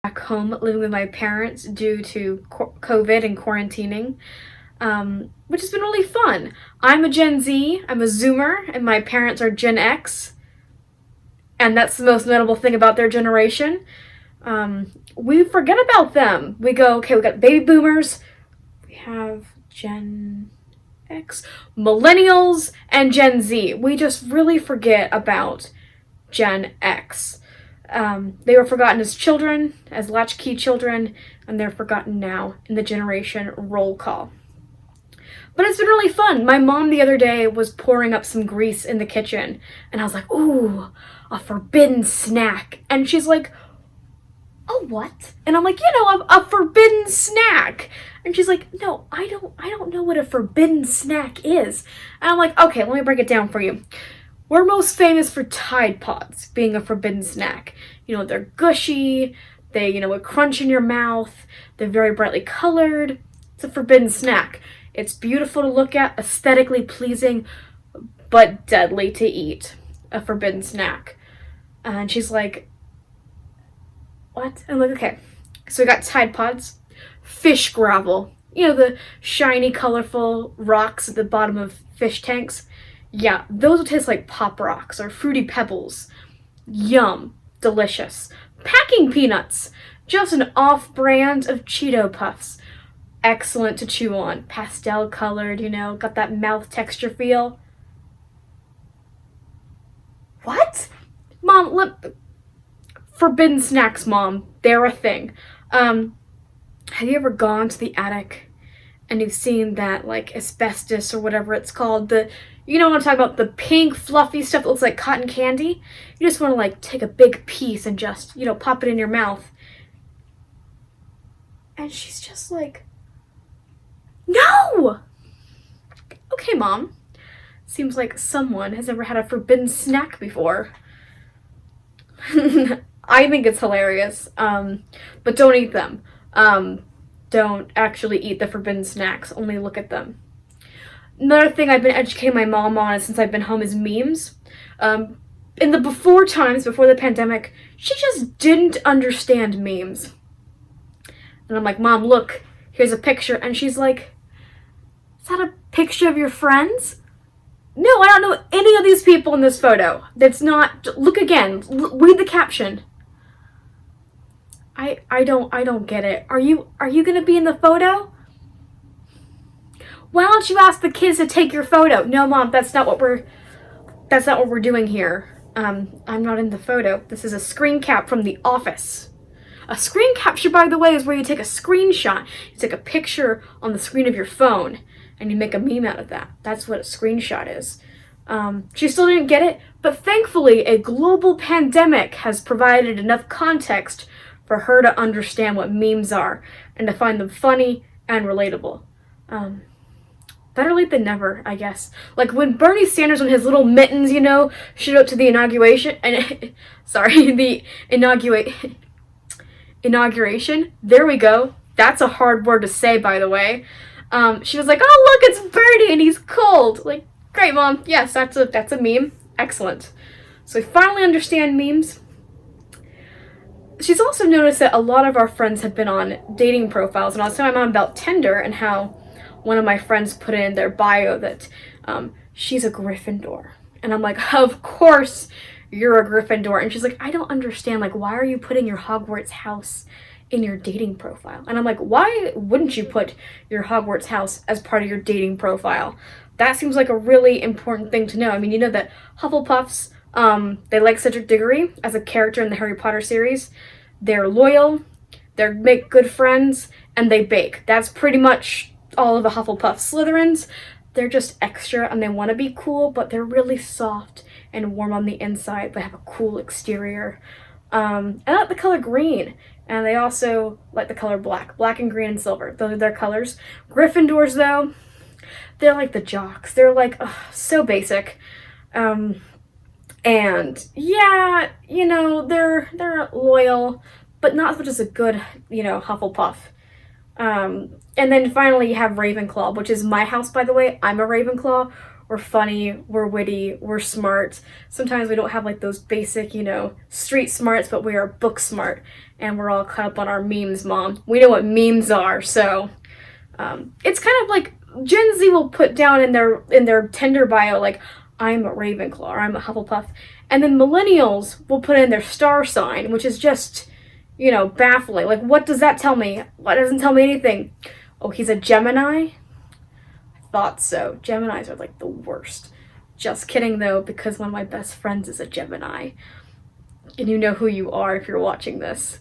back home living with my parents due to COVID and quarantining, which has been really fun. I'm a Gen Z, I'm a Zoomer, and my parents are Gen X, and that's the most notable thing about their generation. We forget about them. We go, okay, we got baby boomers, we have Gen X, millennials, and Gen Z. We just really forget about Gen X. They were forgotten as children, as latchkey children, and they're forgotten now in the generation roll call. But it's been really fun. My mom the other day was pouring up some grease in the kitchen, and I was like, ooh, a forbidden snack. And she's like, oh, what? And I'm like, a forbidden snack. And she's like, no, I don't know what a forbidden snack is. And I'm like, okay, let me break it down for you. We're most famous for Tide Pods being a forbidden snack. They're gushy, they, would crunch in your mouth, they're very brightly colored. It's a forbidden snack. It's beautiful to look at, aesthetically pleasing, but deadly to eat. A forbidden snack. And she's like, what? I'm like, okay. So we got Tide Pods, fish gravel. The shiny, colorful rocks at the bottom of fish tanks. Yeah, those will taste like Pop Rocks or Fruity Pebbles. Yum. Delicious. Packing peanuts. Just an off-brand of Cheeto Puffs. Excellent to chew on. Pastel colored, got that mouth texture feel. What? Mom, forbidden snacks, Mom. They're a thing. Have you ever gone to the attic and you've seen that, asbestos or whatever it's called, you know what I'm talking about, the pink fluffy stuff that looks like cotton candy? You just want to take a big piece and just, pop it in your mouth. And she's just like, no! Okay, Mom. Seems like someone has never had a forbidden snack before. I think it's hilarious, but don't eat them. Don't actually eat the forbidden snacks, only look at them. Another thing I've been educating my mom on since I've been home is memes. In the before the pandemic, she just didn't understand memes. And I'm like, Mom, look, here's a picture. And she's like, is that a picture of your friends? No, I don't know any of these people in this photo. That's not, look again, read the caption. I don't get it. Are you gonna be in the photo? Why don't you ask the kids to take your photo? No, Mom, that's not what we're doing here. I'm not in the photo. This is a screen cap from The Office. A screen capture, by the way, is where you take a screenshot. You take a picture on the screen of your phone and you make a meme out of that. That's what a screenshot is. She still didn't get it, but thankfully a global pandemic has provided enough context for her to understand what memes are and to find them funny and relatable. Better late than never, I guess. Like when Bernie Sanders on his little mittens, showed up to the inauguration, the inauguration. There we go. That's a hard word to say, by the way. She was like, oh, look, it's Bernie and he's cold. Like, great, Mom. Yes, that's a meme. Excellent. So we finally understand memes. She's also noticed that a lot of our friends have been on dating profiles, and I was telling my mom about Tinder and how one of my friends put in their bio that she's a Gryffindor. And I'm like, of course you're a Gryffindor. And she's like, I don't understand. Why are you putting your Hogwarts house in your dating profile? And I'm like, why wouldn't you put your Hogwarts house as part of your dating profile? That seems like a really important thing to know. I mean, you know that Hufflepuffs, they like Cedric Diggory as a character in the Harry Potter series. They're loyal, they make good friends, and they bake. That's pretty much all of the Hufflepuff Slytherins. They're just extra and they want to be cool, but they're really soft and warm on the inside, but have a cool exterior. I like the color green, and they also like the color black. Black and green and silver. Those are their colors. Gryffindors, though, they're like the jocks. They're so basic. And yeah, they're loyal, but not as much as a good, Hufflepuff. And then finally you have Ravenclaw, which is my house, by the way. I'm a Ravenclaw, we're funny, we're witty, we're smart. Sometimes we don't have like those basic, street smarts, but we are book smart, and we're all caught up on our memes, Mom. We know what memes are, so it's kind of like Gen Z will put down in their Tinder bio like, I'm a Ravenclaw or I'm a Hufflepuff, and then millennials will put in their star sign, which is just, baffling. Like, what does that tell me? What doesn't tell me anything? Oh, he's a Gemini? I thought so. Geminis are like the worst. Just kidding though, because one of my best friends is a Gemini. And you know who you are if you're watching this.